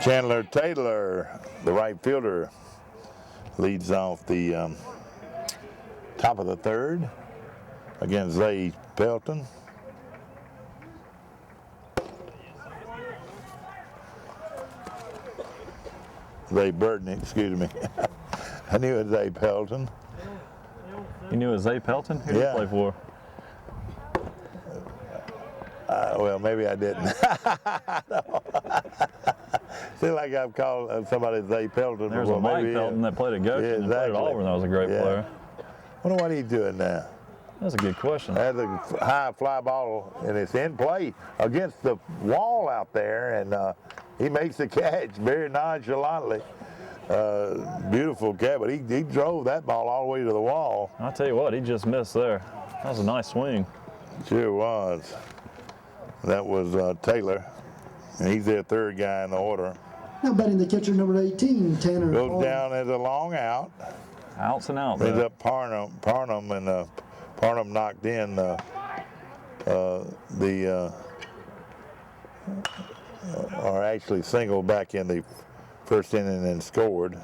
Speaker 2: Chandler Taylor, the right fielder, leads off the top of the 3rd against Zay Pelton. Zay Burton, excuse me. I knew it was Zay Pelton.
Speaker 4: You knew it was Zay Pelton? Who did he play for?
Speaker 2: Well, maybe I didn't. Seems like I've called somebody Zay Pelton.
Speaker 4: There's a Mike Pelton that played at Goshen and played at Auburn. That was a great player.
Speaker 2: Wonder what he's doing now.
Speaker 4: That's a good question.
Speaker 2: That's a high fly ball, and it's in play against the wall out there, and he makes the catch very nonchalantly. Beautiful catch, but he drove that ball all the way to the wall.
Speaker 4: I'll tell you what, he just missed there. That was a nice swing.
Speaker 2: Sure was. That was Taylor, and he's their 3rd guy in the order.
Speaker 1: Now batting the catcher, number 18, Tanner.
Speaker 2: Goes down as a long out.
Speaker 4: Outs and out.
Speaker 2: Ends up Parnham, and Parnham knocked in or actually singled back in the 1st inning and scored.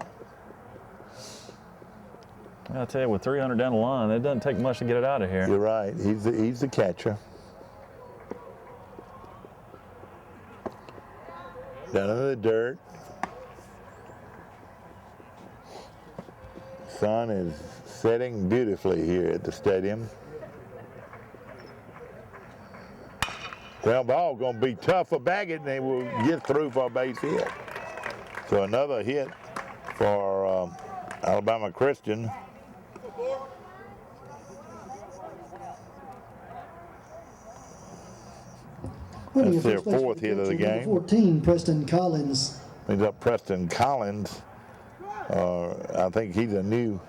Speaker 4: I'll tell you, with 300 down the line, it doesn't take much to get it out of here.
Speaker 2: You're right. He's the catcher. Down in the dirt. Sun is setting beautifully here at the stadium. Ground ball going to be tough for Baggett, and they will get through for a base hit. So another hit for Alabama Christian. That's their 4th hit of the game.
Speaker 1: 14, Preston Collins.
Speaker 2: Brings up Preston Collins. I think he's a new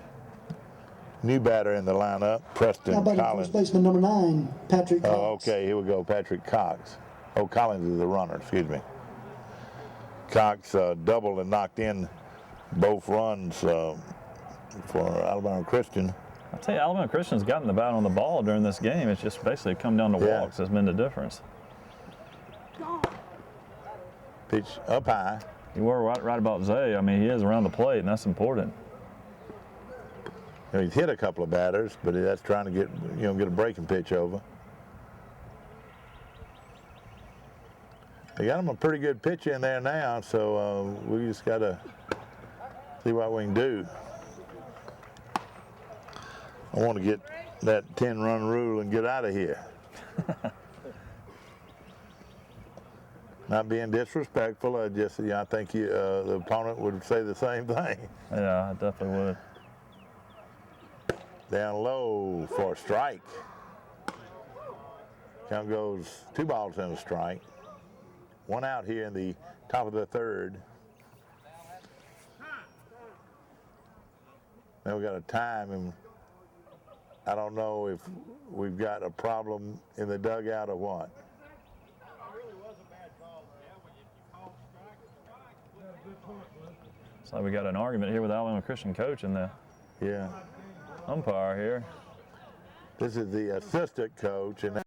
Speaker 2: batter in the lineup. Preston Collins.
Speaker 1: First baseman number 9, Patrick Cox.
Speaker 2: Oh, okay, here we go. Patrick Cox. Oh, Collins is the runner. Excuse me. Cox doubled and knocked in both runs for Alabama Christian.
Speaker 4: I'll tell you, Alabama Christian's gotten the bat on the ball during this game. It's just basically come down to walks has been the difference.
Speaker 2: Pitch up high.
Speaker 4: You were right about Zay. I mean, he is around the plate, and that's important.
Speaker 2: He's hit a couple of batters, but that's trying to get a breaking pitch over. They got him a pretty good pitch in there now, so we just got to see what we can do. I want to get that 10-run rule and get out of here. Not being disrespectful, I think the opponent would say the same thing.
Speaker 4: Yeah, I definitely would.
Speaker 2: Down low for a strike. Count goes 2 balls and a strike. 1 out here in the top of the 3rd. Now we got a time, and I don't know if we've got a problem in the dugout or what.
Speaker 4: So we got an argument here with Alabama Christian coach and the
Speaker 2: Yeah.
Speaker 4: umpire here.
Speaker 2: This is the assistant coach, and